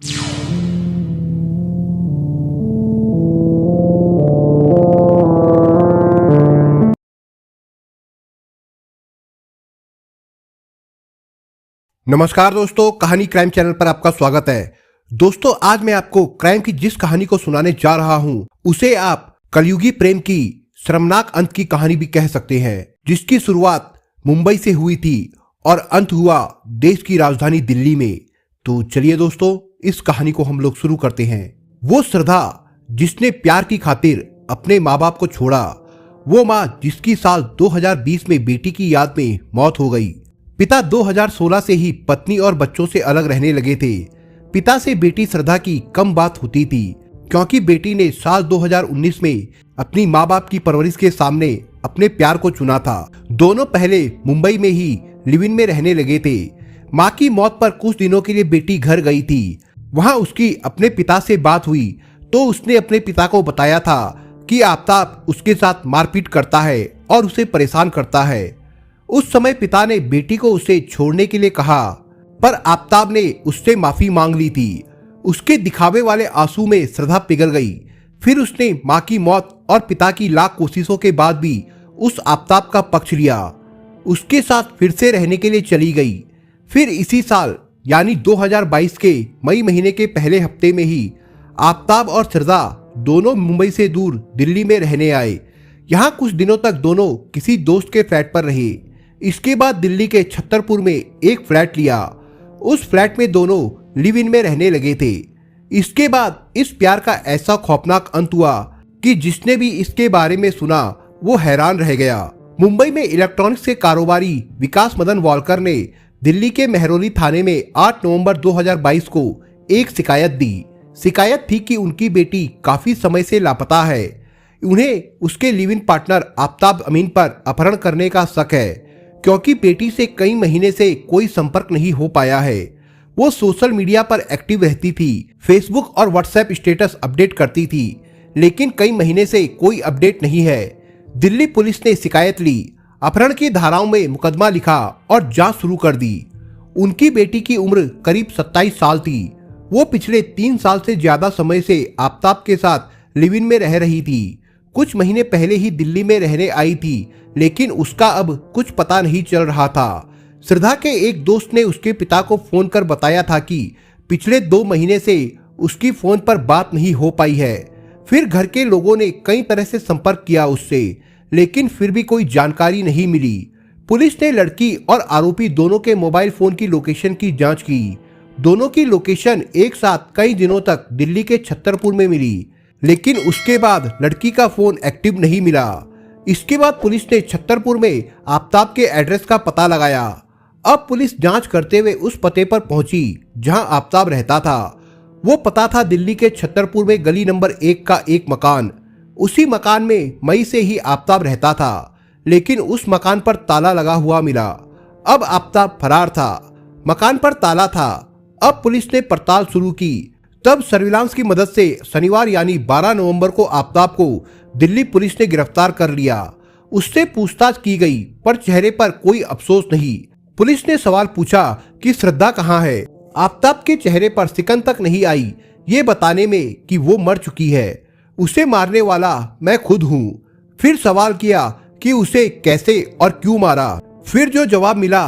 नमस्कार दोस्तों, कहानी क्राइम चैनल पर आपका स्वागत है। दोस्तों, आज मैं आपको क्राइम की जिस कहानी को सुनाने जा रहा हूं, उसे आप कलयुगी प्रेम की शर्मनाक अंत की कहानी भी कह सकते हैं, जिसकी शुरुआत मुंबई से हुई थी और अंत हुआ देश की राजधानी दिल्ली में। तो चलिए दोस्तों, इस कहानी को हम लोग शुरू करते हैं। वो श्रद्धा जिसने प्यार की खातिर अपने माँ बाप को छोड़ा, वो माँ जिसकी साल 2020 में बेटी की याद में मौत हो गई। पिता 2016 से ही पत्नी और बच्चों से अलग रहने लगे थे। पिता से बेटी श्रद्धा की कम बात होती थी, क्योंकि बेटी ने साल 2019 में अपनी माँ बाप की परवरिश के सामने अपने प्यार को चुना था। दोनों पहले मुंबई में ही लिव इन में रहने लगे थे। माँ की मौत पर कुछ दिनों के लिए बेटी घर गई थी। वहाँ उसकी अपने पिता से बात हुई तो उसने अपने पिता को बताया था कि आफ्ताब उसके साथ मारपीट करता है और उसे परेशान करता है। उस समय पिता ने बेटी को उसे छोड़ने के लिए कहा, पर आफ्ताब ने उससे माफी मांग ली थी। उसके दिखावे वाले आंसू में श्रद्धा पिघल गई। फिर उसने माँ की मौत और पिता की लाख कोशिशों के बाद भी उस आफ्ताब का पक्ष लिया। उसके साथ फिर से रहने के लिए चली गई। फिर इसी साल यानी 2022 के मई महीने के पहले हफ्ते में ही आफ्ताब और श्रद्धा दोनों मुंबई से दूर दिल्ली में रहने आए। यहाँ कुछ दिनों तक दोनों किसी दोस्त के फ्लैट पर रहे। इसके बाद दिल्ली के छतरपुर में एक फ्लैट लिया। उस फ्लैट में दोनों लिव इन में रहने लगे थे। इसके बाद इस प्यार का ऐसा खौफनाक अंत हुआ कि जिसने भी इसके बारे में सुना वो हैरान रह गया। मुंबई में इलेक्ट्रॉनिक्स के कारोबारी विकास मदन वालकर ने दिल्ली के मेहरौली थाने में 8 नवंबर 2022 को एक शिकायत दी। शिकायत थी कि उनकी बेटी काफी समय से लापता है। उन्हें उसके लिव इन पार्टनर आफ्ताब अमीन पर अपहरण करने का शक है, क्योंकि बेटी से कई महीने से कोई संपर्क नहीं हो पाया है। वो सोशल मीडिया पर एक्टिव रहती थी, फेसबुक और व्हाट्सएप स्टेटस अपडेट करती थी, लेकिन कई महीने से कोई अपडेट नहीं है। दिल्ली पुलिस ने शिकायत ली, अपहरण की धाराओं में मुकदमा लिखा और जांच शुरू कर दी। उनकी बेटी की उम्र करीब 27 साल थी। वो पिछले 3 साल से ज्यादा समय से आफ्ताब के साथ लिव इन में रह रही थी। कुछ महीने पहले ही दिल्ली में रहने आई थी, लेकिन उसका अब कुछ पता नहीं चल रहा था। श्रद्धा के एक दोस्त ने उसके पिता को फोन कर बताया था कि पिछले 2 महीने से उसकी फोन पर बात नहीं हो पाई है। फिर घर के लोगों ने कई तरह से संपर्क किया उससे, लेकिन फिर भी कोई जानकारी नहीं मिली। पुलिस ने लड़की और आरोपी दोनों के मोबाइल फोन की लोकेशन की जांच की। दोनों की लोकेशन एक साथ कई दिनों तक दिल्ली के छतरपुर में मिली, लेकिन उसके बाद लड़की का फोन एक्टिव नहीं मिला। इसके बाद पुलिस ने छतरपुर में आफ्ताब के एड्रेस का पता लगाया। अब पुलिस जांच करते हुए उस पते पर पहुंची जहां आफ्ताब रहता था। वो पता था दिल्ली के छतरपुर में गली नंबर 1 का एक मकान। उसी मकान में मई से ही आफ्ताब रहता था, लेकिन उस मकान पर ताला लगा हुआ मिला। अब आफ्ताब फरार था, मकान पर ताला था। अब पुलिस ने पड़ताल शुरू की। तब सर्विलांस की मदद से शनिवार यानी 12 नवंबर को आफ्ताब को दिल्ली पुलिस ने गिरफ्तार कर लिया। उससे पूछताछ की गई, पर चेहरे पर कोई अफसोस नहीं। पुलिस ने सवाल पूछा कि श्रद्धा कहाँ है। आफ्ताब के चेहरे पर सिकन तक नहीं आई ये बताने में कि वो मर चुकी है। उसे मारने वाला मैं खुद हूँ। फिर सवाल किया कि उसे कैसे और क्यों मारा। फिर जो जवाब मिला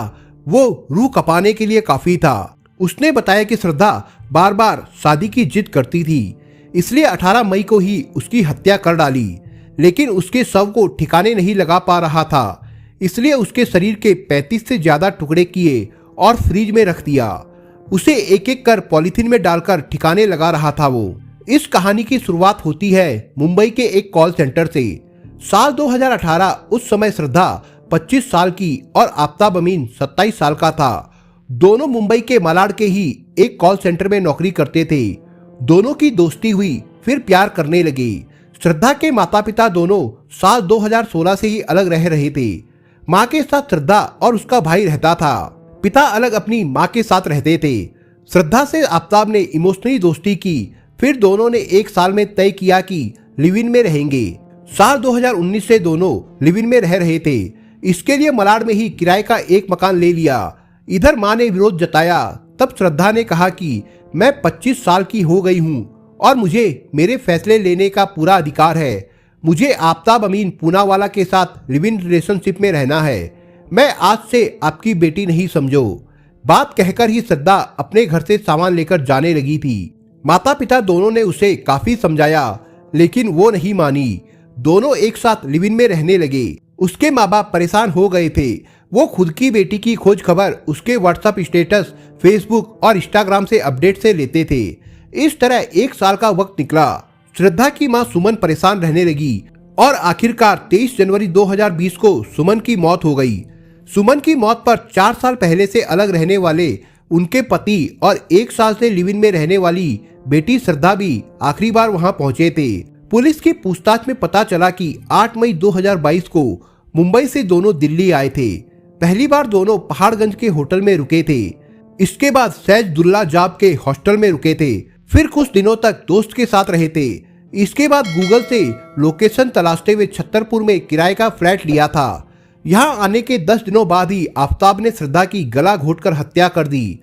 वो रूह कपाने के लिए काफी था। उसने बताया कि श्रद्धा बार बार शादी की जिद करती थी, इसलिए 18 मई को ही उसकी हत्या कर डाली, लेकिन उसके शव को ठिकाने नहीं लगा पा रहा था, इसलिए उसके शरीर के 35 से ज्यादा टुकड़े किए और फ्रिज में रख दिया। उसे एक एक कर पॉलीथीन में डालकर ठिकाने लगा रहा था वो। इस कहानी की शुरुआत होती है मुंबई के एक कॉल सेंटर से। साल 2018, उस समय श्रद्धा 25 साल की और आफ्ताब अमीन 27 साल का था। दोनों मुंबई के मालाड के ही एक कॉल सेंटर में नौकरी करते थे। दोनों की दोस्ती हुई, फिर प्यार करने लगे। श्रद्धा के माता पिता दोनों साल 2016 से ही अलग रह रहे थे। माँ के साथ श्रद्धा और उसका भाई रहता था। पिता अलग अपनी माँ के साथ रहते थे। श्रद्धा से आफ्ताब ने इमोशनली दोस्ती की। फिर दोनों ने 1 साल में तय किया कि लिव इन में रहेंगे। साल 2019 से दोनों लिव इन में रह रहे थे। इसके लिए मलाड में ही किराए का एक मकान ले लिया। इधर माँ ने विरोध जताया। तब श्रद्धा ने कहा कि मैं 25 साल की हो गई हूँ और मुझे मेरे फैसले लेने का पूरा अधिकार है। मुझे आफताब अमीन पूनावाला के साथ लिव इन रिलेशनशिप में रहना है। मैं आज से आपकी बेटी नहीं, समझो। बात कहकर ही श्रद्धा अपने घर से सामान लेकर जाने लगी थी। माता पिता दोनों ने उसे काफी समझाया, लेकिन वो नहीं मानी। दोनों एक साथ लिव इन में रहने लगे। उसके माँ बाप परेशान हो गए थे। वो खुद की बेटी की खोज खबर उसके व्हाट्सएप स्टेटस, फेसबुक और इंस्टाग्राम से अपडेट से लेते थे। इस तरह 1 साल का वक्त निकला। श्रद्धा की मां सुमन परेशान रहने लगी और आखिरकार 23 जनवरी 2020 को सुमन की मौत हो गई। सुमन की मौत पर 4 साल पहले से अलग रहने वाले उनके पति और 1 साल से लिव इन में रहने वाली बेटी श्रद्धा भी आखिरी बार वहां पहुंचे थे। पुलिस की पूछताछ में पता चला कि 8 मई 2022 को मुंबई से दोनों दिल्ली आए थे। पहली बार दोनों पहाड़गंज के होटल में रुके थे। इसके बाद सैजुद्दौला जाब के हॉस्टल में रुके थे। फिर कुछ दिनों तक दोस्त के साथ रहे थे। इसके बाद गूगल से लोकेशन तलाशते हुए छतरपुर में किराए का फ्लैट लिया था। यहाँ आने के 10 दिनों बाद ही आफताब ने श्रद्धा की गला घोटकर हत्या कर दी।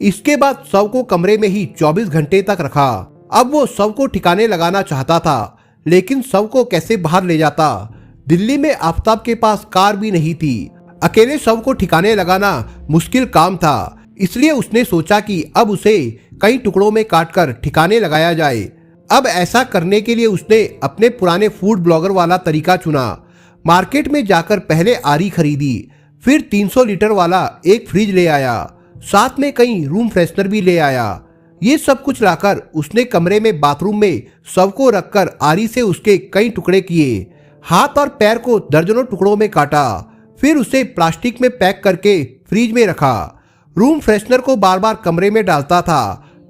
इसके बाद शव को कमरे में ही 24 घंटे तक रखा। अब वो शव को ठिकाने लगाना चाहता था, लेकिन शव को कैसे बाहर ले जाता। दिल्ली में आफताब के पास कार भी नहीं थी। अकेले शव को ठिकाने लगाना मुश्किल काम था। इसलिए उसने सोचा कि अब उसे कई टुकड़ों में काटकर ठिकाने लगाया जाए। अब ऐसा करने के लिए उसने अपने पुराने फूड ब्लॉगर वाला तरीका चुना। मार्केट में जाकर पहले आरी खरीदी, फिर 300 लीटर वाला एक फ्रिज ले आया, साथ में कई रूम फ्रेशनर भी ले आया। ये सब कुछ लाकर उसने कमरे में बाथरूम में शव को रखकर आरी से उसके कई टुकड़े किए। हाथ और पैर को दर्जनों टुकड़ों में काटा, फिर उसे प्लास्टिक में पैक करके फ्रिज में रखा। रूम फ्रेशनर को बार बार कमरे में डालता था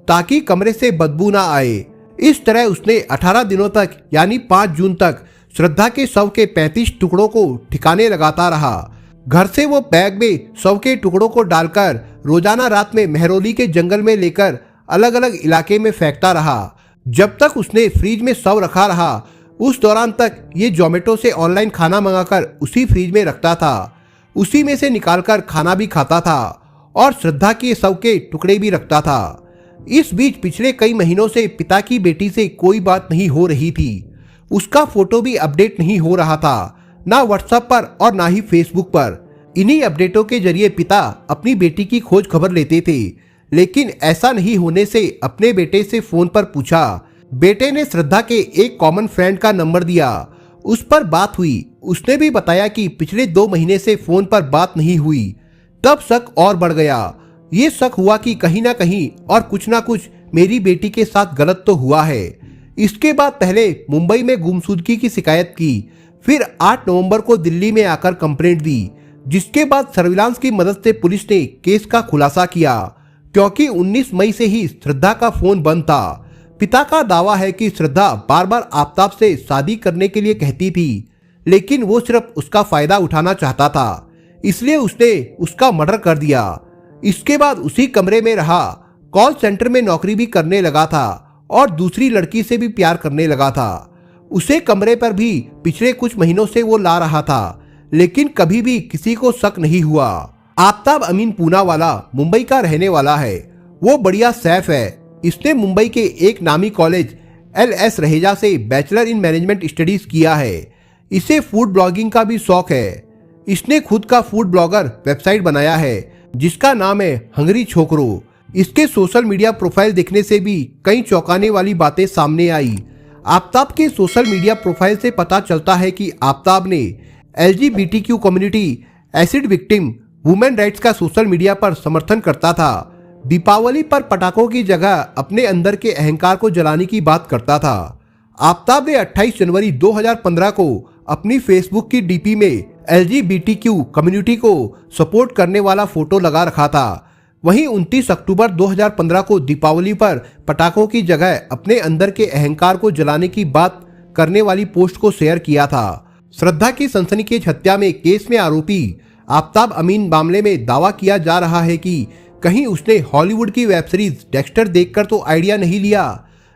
ताकि कमरे से बदबू ना आए। इस तरह उसने 18 दिनों तक यानी 5 जून तक श्रद्धा के शव के 35 टुकड़ों को ठिकाने लगाता रहा। घर से वो बैग में शव के टुकड़ों को डालकर रोजाना रात में मेहरौली के जंगल में लेकर अलग अलग इलाके में फेंकता रहा। जब तक उसने फ्रिज में शव रखा रहा, उस दौरान तक ये जोमेटो से ऑनलाइन खाना मंगाकर उसी फ्रिज में रखता था। उसी में से निकालकर खाना भी खाता था और श्रद्धा के शव के टुकड़े भी रखता था। इस बीच पिछले कई महीनों से पिता की बेटी से कोई बात नहीं हो रही थी। उसका फोटो भी अपडेट नहीं हो रहा था, ना व्हाट्सएप पर और ना ही फेसबुक पर। इन्हीं अपडेटों के जरिए पिता अपनी बेटी की खोज खबर लेते थे, लेकिन ऐसा नहीं होने से अपने बेटे से फोन पर पूछा। बेटे ने श्रद्धा के एक कॉमन फ्रेंड का नंबर दिया। उस पर बात हुई। उसने भी बताया कि पिछले 2 महीने से फोन पर बात नहीं हुई। तब शक और बढ़ गया। ये शक हुआ कि कहीं ना कहीं और कुछ ना कुछ मेरी बेटी के साथ गलत तो हुआ है। इसके बाद पहले मुंबई में गुमशुदगी की शिकायत की, फिर 8 नवंबर को दिल्ली में आकर कंप्लेंट दी, जिसके बाद सर्विलांस की मदद से पुलिस ने केस का खुलासा किया, क्योंकि 19 मई से ही श्रद्धा का फोन बंद था। पिता का दावा है कि श्रद्धा बार बार आफताब से शादी करने के लिए कहती थी, लेकिन वो सिर्फ उसका फायदा उठाना चाहता था, इसलिए उसने उसका मर्डर कर दिया। इसके बाद उसी कमरे में रहा, कॉल सेंटर में नौकरी भी करने लगा था और दूसरी लड़की से भी प्यार करने लगा था। उसे कमरे पर भी पिछले कुछ महीनों से वो ला रहा था, लेकिन कभी भी किसी को शक नहीं हुआ। आफताब अमीन पूनावाला मुंबई का रहने वाला है। वो बढ़िया सैफ है। इसने मुंबई के एक नामी कॉलेज LS रहेजा से बैचलर इन मैनेजमेंट स्टडीज किया है। इसे फूड ब्लॉगिंग का भी शौक है। इसने खुद का फूड ब्लॉगर वेबसाइट बनाया है, जिसका नाम है हंगरी छोकरो। इसके सोशल मीडिया प्रोफाइल देखने से भी कई चौंकाने वाली बातें सामने आई। आफताब के सोशल मीडिया प्रोफाइल से पता चलता है कि आफताब ने LGBTQ community, acid victim, women rights का सोशल मीडिया पर समर्थन करता था। दीपावली पर पटाखों की जगह अपने अंदर के अहंकार को जलाने की बात करता था। आफताब ने 28 जनवरी 2015 को अपनी फेसबुक की DP में LGBTQ कम्युनिटी को सपोर्ट करने वाला फोटो लगा रखा था। वहीं 29 अक्टूबर 2015 को दीपावली पर पटाखों की जगह अपने अंदर के अहंकार को जलाने की बात करने वाली पोस्ट को शेयर किया था। श्रद्धा की सनसनीखेज हत्या में केस में आरोपी आफताब अमीन मामले में दावा किया जा रहा है कि कहीं उसने हॉलीवुड की वेब सीरीज डेक्स्टर देखकर तो आइडिया नहीं लिया।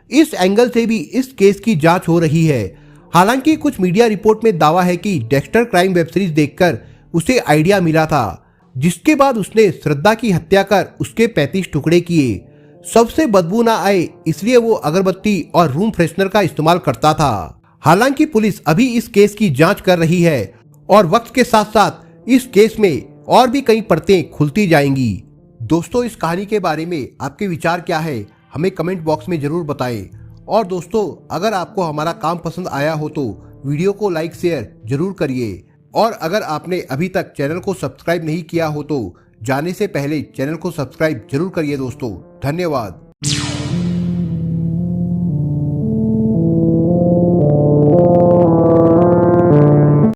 इस एंगल से भी इस केस की जांच हो रही है। हालांकि कुछ मीडिया रिपोर्ट में दावा है कि डेक्स्टर क्राइम वेब सीरीज देखकर उसे आइडिया मिला था, जिसके बाद उसने श्रद्धा की हत्या कर उसके 35 टुकड़े किए। सबसे बदबू ना आए इसलिए वो अगरबत्ती और रूम फ्रेशनर का इस्तेमाल करता था। हालांकि पुलिस अभी इस केस की जांच कर रही है और वक्त के साथ साथ इस केस में और भी कई परतें खुलती जाएंगी। दोस्तों, इस कहानी के बारे में आपके विचार क्या है, हमें कमेंट बॉक्स में जरूर बताएं। और दोस्तों, अगर आपको हमारा काम पसंद आया हो तो वीडियो को लाइक शेयर जरूर करिए। और अगर आपने अभी तक चैनल को सब्सक्राइब नहीं किया हो तो जाने से पहले चैनल को सब्सक्राइब जरूर करिए दोस्तों। धन्यवाद।